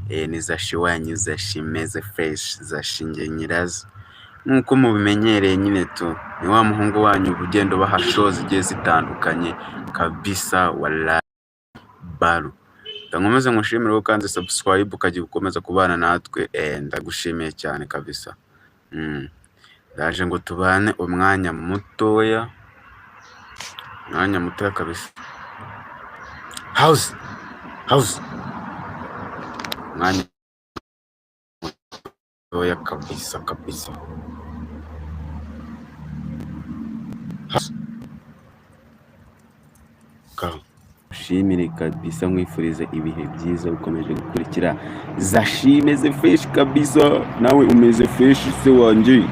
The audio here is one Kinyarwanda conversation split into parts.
ni Zashi wanyu, Zashi meze fresh, Zashi nge nyirazo nk'uko mubimenyereye nyine tu, ni wa muhungu wanyu ugenda ubaha show zigiye zitandukanye kabisa, wallahi baru. Nkomeze ngushimire ko kandi subscribe ukagiye gukomeza kubana natwe, ndagushimiye cyane kabisa. Ndaje ngo tubane umwanya mutoya kabisa. House mwanya mutoya kabisa. Shimire kabisa, mwifuriza ibihe byiza, ukomeje gukurikira Zashi meze fresh kabisa. Nawe umeze fresh se wanje?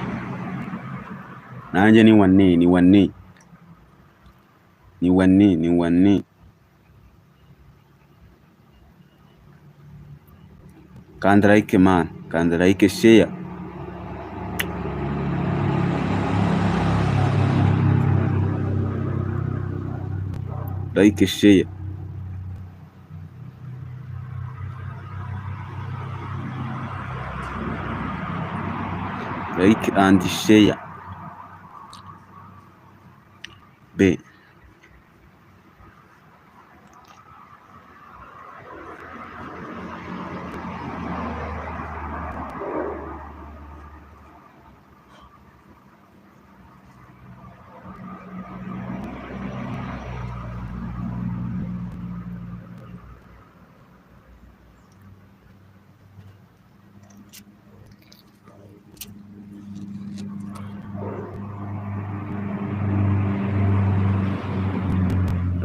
Nanjye ni wane. Kanda like man, kanda like, share. Like, share. Like and share. B.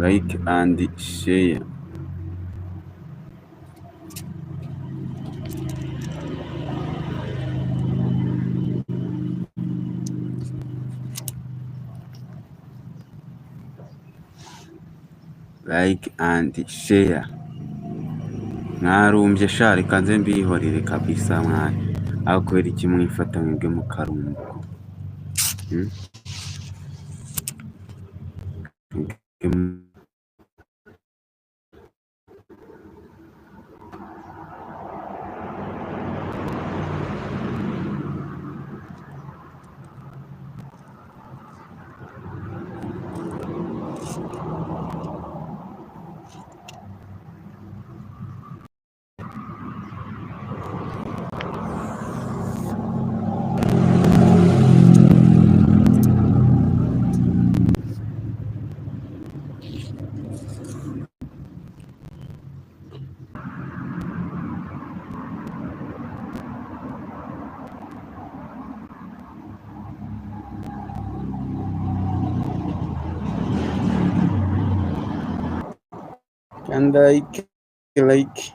Like and share. Like and share. Mwarumbye sha, reka nze mbihorere kabisa mwari. Aho kubera iki mwifata mwebwe mu karumbuko? And like